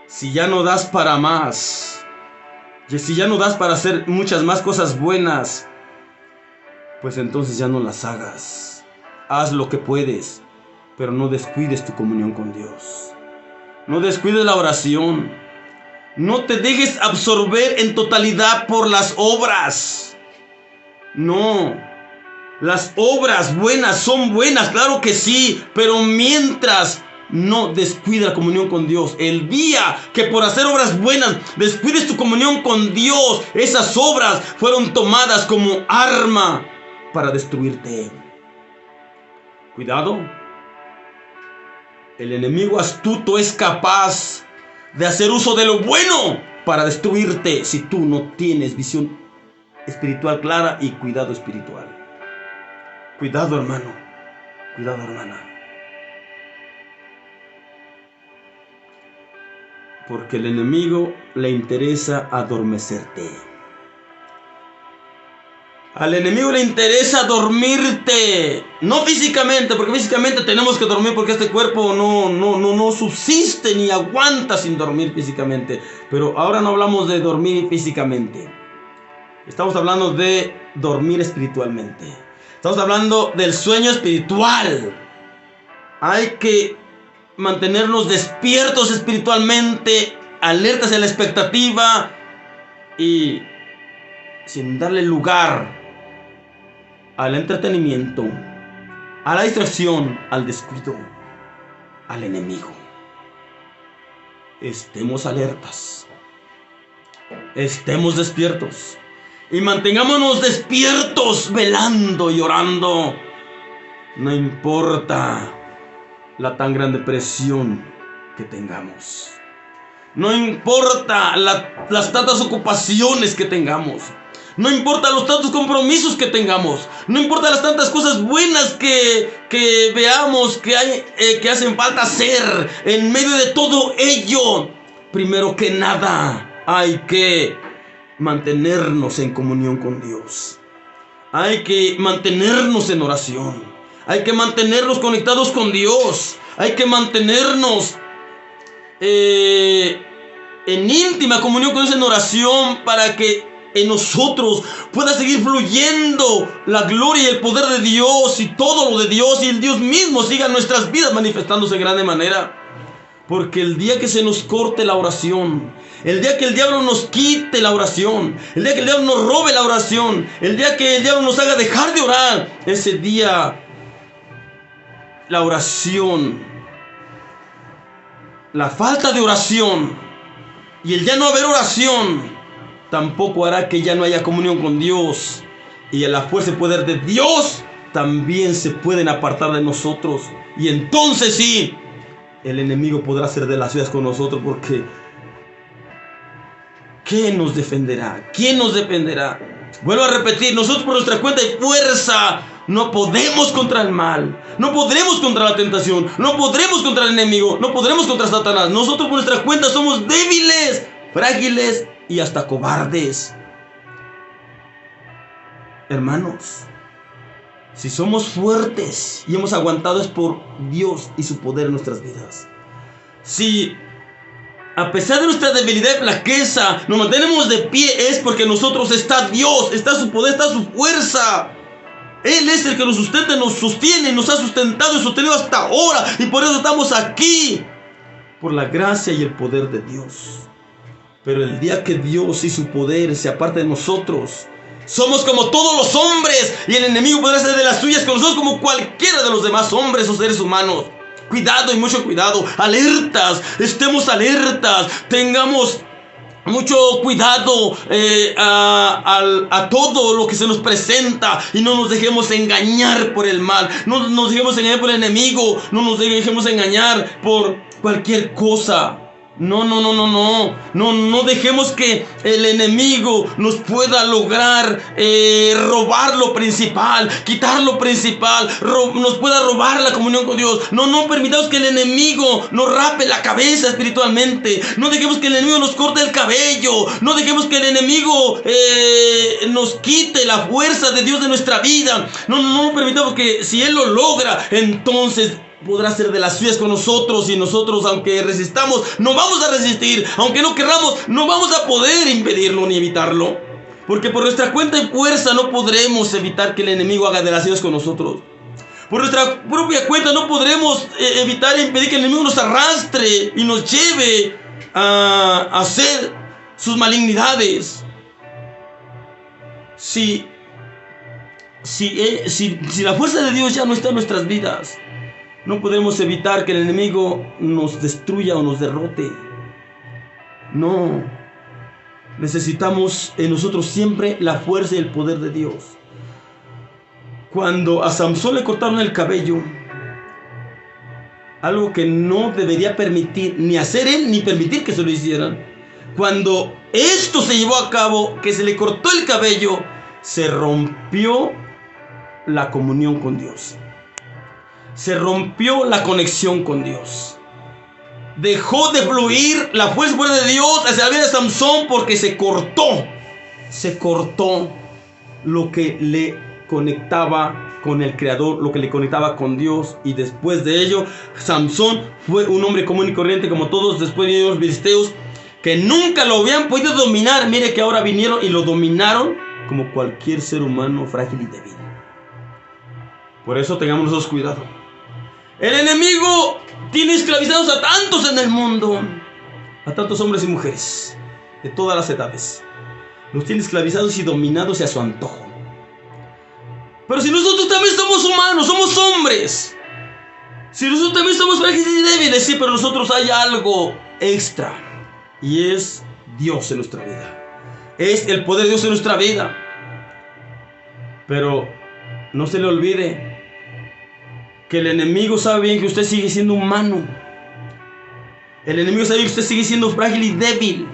Si ya no das para más, y si ya no das para hacer muchas más cosas buenas, pues entonces ya no las hagas. Haz lo que puedes, pero no descuides tu comunión con Dios. No descuides la oración. No te dejes absorber en totalidad por las obras. No. Las obras buenas son buenas, claro que sí, pero mientras no descuida la comunión con Dios. El día que por hacer obras buenas descuides tu comunión con Dios, esas obras fueron tomadas como arma para destruirte. Cuidado. El enemigo astuto es capaz de hacer uso de lo bueno para destruirte si tú no tienes visión espiritual clara y cuidado espiritual. Cuidado, hermano. Cuidado, hermana. Porque el enemigo le interesa adormecerte. Al enemigo le interesa dormirte, no físicamente, porque físicamente tenemos que dormir porque este cuerpo no subsiste ni aguanta sin dormir físicamente. Pero ahora no hablamos de dormir físicamente. Estamos hablando de dormir espiritualmente. Estamos hablando del sueño espiritual. Hay que mantenernos despiertos espiritualmente, alertas en la expectativa y sin darle lugar al entretenimiento, a la distracción, al descuido, al enemigo. Estemos alertas, estemos despiertos y mantengámonos despiertos, velando y orando. No importa la tan grande presión que tengamos, no importa las tantas ocupaciones que tengamos, no importa los tantos compromisos que tengamos, no importa las tantas cosas buenas que veamos que hacen falta hacer. En medio de todo ello, primero que nada, hay que mantenernos en comunión con Dios. Hay que mantenernos en oración. Hay que mantenernos conectados con Dios. Hay que mantenernos en íntima comunión con Dios en oración para que en nosotros pueda seguir fluyendo la gloria y el poder de Dios y todo lo de Dios, y el Dios mismo siga en nuestras vidas manifestándose de grande manera. Porque el día que se nos corte la oración, el día que el diablo nos quite la oración, el día que el diablo nos robe la oración, el día que el diablo nos haga dejar de orar, ese día la oración, la falta de oración y el ya no haber oración tampoco hará que ya no haya comunión con Dios, y a la fuerza y poder de Dios también se pueden apartar de nosotros, y entonces sí, el enemigo podrá hacer de las suyas con nosotros, porque ¿quién nos defenderá? ¿Quién nos defenderá? Vuelvo a repetir, nosotros por nuestra cuenta y fuerza no podemos contra el mal, no podremos contra la tentación, no podremos contra el enemigo, no podremos contra Satanás. Nosotros por nuestra cuenta somos débiles, frágiles y hasta cobardes. Hermanos, si somos fuertes y hemos aguantado, es por Dios y su poder en nuestras vidas. Si a pesar de nuestra debilidad y flaqueza nos mantenemos de pie, es porque en nosotros está Dios, está su poder, está su fuerza. Él es el que nos sustenta, nos sostiene, nos ha sustentado y sostenido hasta ahora, y por eso estamos aquí, por la gracia y el poder de Dios. Pero el día que Dios y su poder se aparte de nosotros, somos como todos los hombres, y el enemigo podrá hacer de las suyas con nosotros como cualquiera de los demás hombres o seres humanos. Cuidado y mucho cuidado, alertas, estemos alertas, tengamos mucho cuidado a todo lo que se nos presenta, y no nos dejemos engañar por el mal, no nos dejemos engañar por el enemigo, no nos dejemos engañar por cualquier cosa. No dejemos que el enemigo nos pueda lograr robar lo principal, quitar lo principal, nos pueda robar la comunión con Dios. No permitamos que el enemigo nos rape la cabeza espiritualmente. No dejemos que el enemigo nos corte el cabello. No dejemos que el enemigo nos quite la fuerza de Dios de nuestra vida. No permitamos, que si él lo logra, entonces podrá ser de las suyas con nosotros, y nosotros, aunque resistamos, no vamos a resistir. Aunque no querramos, no vamos a poder impedirlo ni evitarlo, porque por nuestra cuenta y fuerza no podremos evitar que el enemigo haga de las suyas con nosotros. Por nuestra propia cuenta no podremos evitar e impedir que el enemigo nos arrastre y nos lleve a hacer sus malignidades. Si la fuerza de Dios ya no está en nuestras vidas, no podemos evitar que el enemigo nos destruya o nos derrote. No. Necesitamos en nosotros siempre la fuerza y el poder de Dios. Cuando a Samson le cortaron el cabello, algo que no debería permitir ni hacer él ni permitir que se lo hicieran, cuando esto se llevó a cabo, que se le cortó el cabello, se rompió la comunión con Dios. Se rompió la conexión con Dios. Dejó de fluir la fuerza de Dios hacia la vida de Samson, porque se cortó. Se cortó. lo que le conectaba con el Creador, lo que le conectaba con Dios. Y después de ello, Samson fue un hombre común y corriente como todos. Después vinieron los filisteos que nunca lo habían podido dominar. Mire que ahora vinieron y lo dominaron como cualquier ser humano frágil y débil. Por eso tengamos nosotros cuidado. El enemigo tiene esclavizados a tantos en el mundo, a tantos hombres y mujeres de todas las edades. Los tiene esclavizados y dominados y a su antojo. Pero si nosotros también somos humanos, somos hombres, si nosotros también somos frágiles y débiles, sí, pero nosotros hay algo extra, y es Dios en nuestra vida. Es el poder de Dios en nuestra vida. Pero no se le olvide que el enemigo sabe bien que usted sigue siendo humano. El enemigo sabe bien que usted sigue siendo frágil y débil.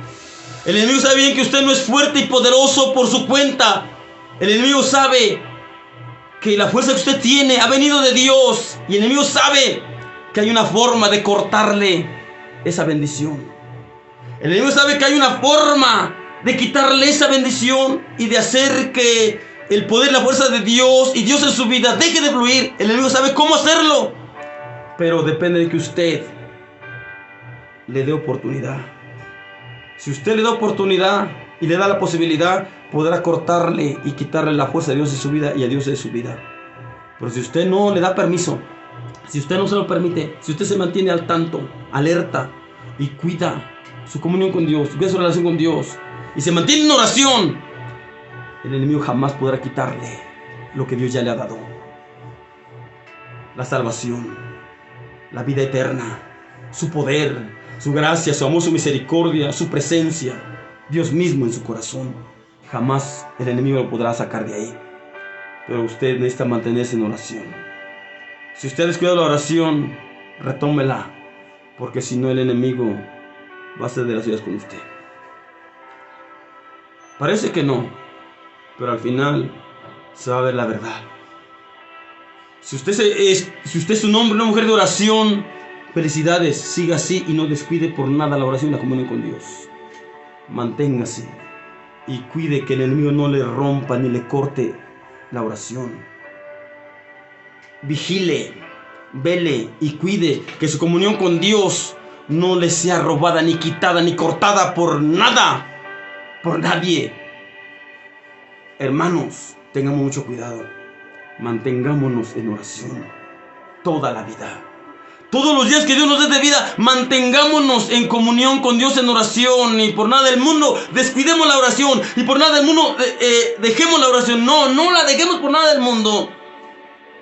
El enemigo sabe bien que usted no es fuerte y poderoso por su cuenta. El enemigo sabe que la fuerza que usted tiene ha venido de Dios. Y el enemigo sabe que hay una forma de cortarle esa bendición. El enemigo sabe que hay una forma de quitarle esa bendición y de hacer que el poder, la fuerza de Dios y Dios en su vida deje de fluir. El enemigo sabe cómo hacerlo, pero depende de que usted le dé oportunidad. Si usted le da oportunidad y le da la posibilidad, podrá cortarle y quitarle la fuerza de Dios en su vida y a Dios en su vida. Pero si usted no le da permiso, si usted no se lo permite, si usted se mantiene al tanto, alerta y cuida su comunión con Dios, cuida su relación con Dios y se mantiene en oración, el enemigo jamás podrá quitarle lo que Dios ya le ha dado: la salvación, la vida eterna, su poder, su gracia, su amor, su misericordia, su presencia, Dios mismo en su corazón. Jamás el enemigo lo podrá sacar de ahí. Pero usted necesita mantenerse en oración. Si usted ha descuidado la oración, retómela, porque si no, el enemigo va a hacer de las suyas con usted. Parece que no, pero al final se va a ver la verdad. Si usted es un hombre o una mujer de oración, felicidades, siga así y no descuide por nada la oración y la comunión con Dios. Manténgase y cuide que el enemigo no le rompa ni le corte la oración. Vigile, vele y cuide que su comunión con Dios no le sea robada, ni quitada, ni cortada por nada, por nadie. Hermanos, tengamos mucho cuidado. Mantengámonos en oración toda la vida. Todos los días que Dios nos dé de vida, mantengámonos en comunión con Dios en oración. Y por nada del mundo descuidemos la oración. Y por nada del mundo dejemos la oración. No la dejemos por nada del mundo.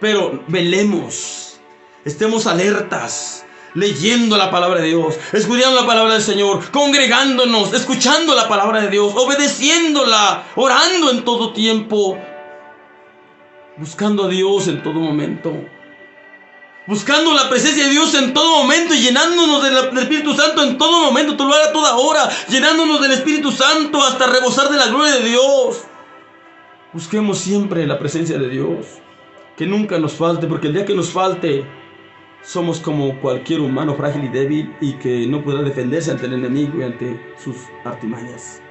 Pero velemos, estemos alertas, leyendo la palabra de Dios, escudriñando la palabra del Señor, congregándonos, escuchando la palabra de Dios, obedeciéndola, orando en todo tiempo, buscando a Dios en todo momento, buscando la presencia de Dios en todo momento y llenándonos del Espíritu Santo en todo momento, a toda hora, llenándonos del Espíritu Santo hasta rebosar de la gloria de Dios. Busquemos siempre la presencia de Dios, que nunca nos falte, porque el día que nos falte, somos como cualquier humano frágil y débil y que no podrá defenderse ante el enemigo y ante sus artimañas.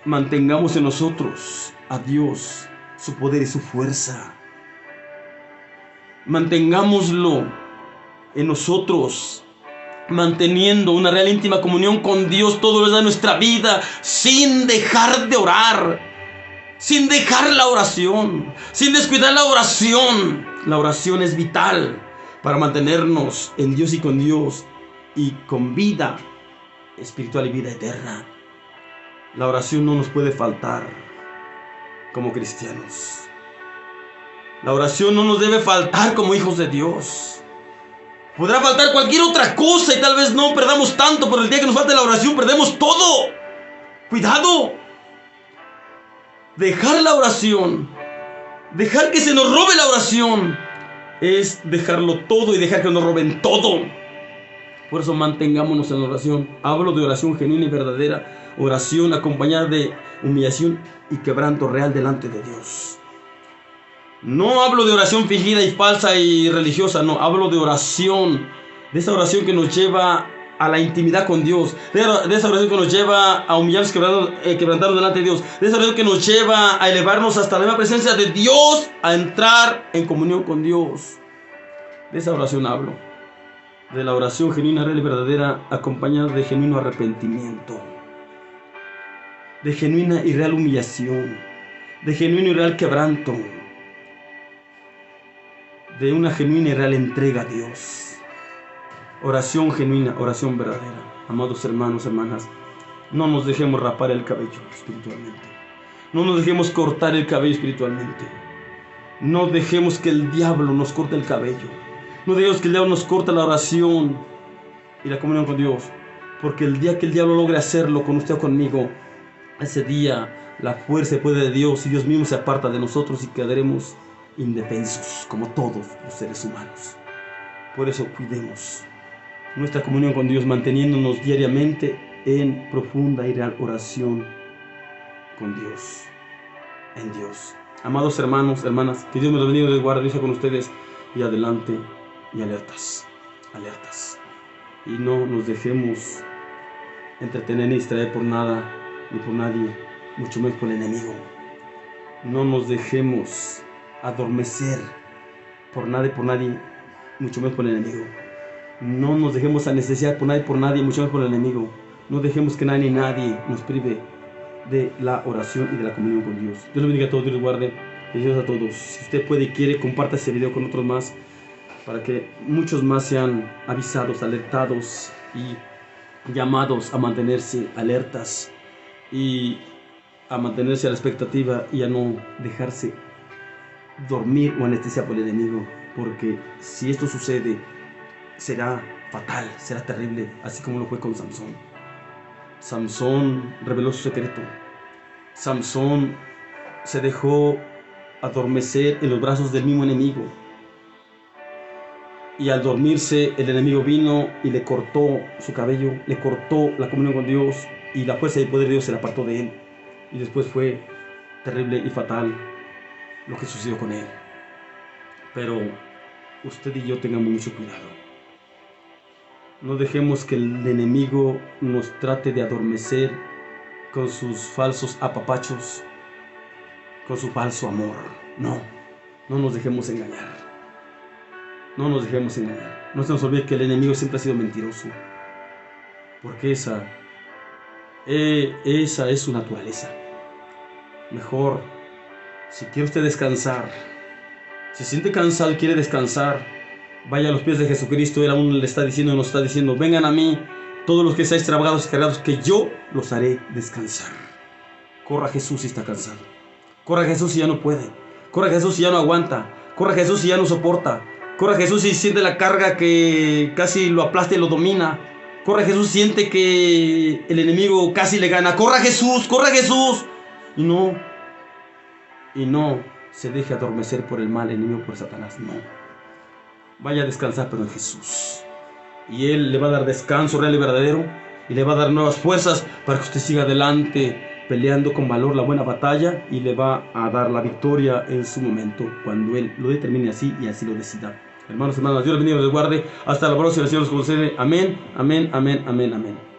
Mantengamos en nosotros a Dios, su poder y su fuerza. Mantengámoslo en nosotros, manteniendo una real íntima comunión con Dios todos los días de nuestra vida, sin dejar de orar, sin dejar la oración, sin descuidar la oración. La oración es vital para mantenernos en Dios y con Dios y con vida espiritual y vida eterna. La oración no nos puede faltar como cristianos. La oración no nos debe faltar como hijos de Dios. Podrá faltar cualquier otra cosa y tal vez no perdamos tanto, pero el día que nos falte la oración perdemos todo. Cuidado. Dejar la oración, dejar que se nos robe la oración, es dejarlo todo y dejar que nos roben todo. Por eso mantengámonos en oración. Hablo de oración genuina y verdadera, oración acompañada de humillación y quebranto real delante de Dios. No hablo de oración fingida y falsa y religiosa, no, hablo de oración, de esa oración que nos lleva a la intimidad con Dios, de esa oración que nos lleva a humillarnos, quebrantarnos delante de Dios, de esa oración que nos lleva a elevarnos hasta la misma presencia de Dios, a entrar en comunión con Dios. De esa oración hablo, de la oración genuina, real y verdadera, acompañada de genuino arrepentimiento, de genuina y real humillación, de genuino y real quebranto, de una genuina y real entrega a Dios. Oración genuina, oración verdadera. Amados hermanos, hermanas, no nos dejemos rapar el cabello espiritualmente. No nos dejemos cortar el cabello espiritualmente. No dejemos que el diablo nos corte el cabello. No dejemos que el diablo nos corte la oración y la comunión con Dios. Porque el día que el diablo logre hacerlo con usted o conmigo, ese día la fuerza y poder de Dios y Dios mismo se aparta de nosotros y quedaremos indefensos como todos los seres humanos. Por eso cuidemos nuestra comunión con Dios, manteniéndonos diariamente en profunda y real oración con Dios, en Dios. Amados hermanos, hermanas, que Dios me los bendiga y les guarde, Dios sea con ustedes, y adelante y alertas, alertas. Y no nos dejemos entretener ni distraer por nada ni por nadie, mucho menos por el enemigo. No nos dejemos adormecer por nada y por nadie, mucho menos por el enemigo. No nos dejemos anestesiar por nadie, mucho menos por el enemigo. No dejemos que nadie ni nadie nos prive de la oración y de la comunión con Dios. Dios los bendiga a todos, Dios los guarde. Dios a todos. Si usted puede y quiere, comparta este video con otros más, para que muchos más sean avisados, alertados y llamados a mantenerse alertas y a mantenerse a la expectativa y a no dejarse dormir o anestesiar por el enemigo, porque si esto sucede, será fatal, será terrible, así como lo fue con Sansón. Sansón reveló su secreto. Sansón se dejó adormecer en los brazos del mismo enemigo. Y al dormirse, el enemigo vino y le cortó su cabello, le cortó la comunión con Dios, y la fuerza y el poder de Dios se le apartó de él. Y después fue terrible y fatal lo que sucedió con él. Pero usted y yo tengamos mucho cuidado. No dejemos que el enemigo nos trate de adormecer con sus falsos apapachos, con su falso amor. No nos dejemos engañar. No nos dejemos engañar. No se nos olvide que el enemigo siempre ha sido mentiroso, porque esa es su naturaleza. Mejor, si quiere usted descansar, si se siente cansado y quiere descansar, vaya a los pies de Jesucristo. Él aún le está diciendo, nos está diciendo: vengan a mí, todos los que estáis trabajados y cargados, que yo los haré descansar. Corra a Jesús si está cansado. Corra a Jesús si ya no puede. Corra a Jesús si ya no aguanta. Corra a Jesús si ya no soporta. Corra a Jesús si siente la carga que casi lo aplasta y lo domina. Corra a Jesús si siente que el enemigo casi le gana. Corra a Jesús, corra a Jesús. Y no se deje adormecer por el mal enemigo, por Satanás. No. Vaya a descansar, pero en Jesús. Y Él le va a dar descanso real y verdadero, y le va a dar nuevas fuerzas para que usted siga adelante peleando con valor la buena batalla, y le va a dar la victoria en su momento, cuando Él lo determine así y así lo decida. Hermanos, hermanas, Dios les bendiga y les guarde. Hasta la próxima, el Señor los concede. Amén, amén, amén, amén, amén.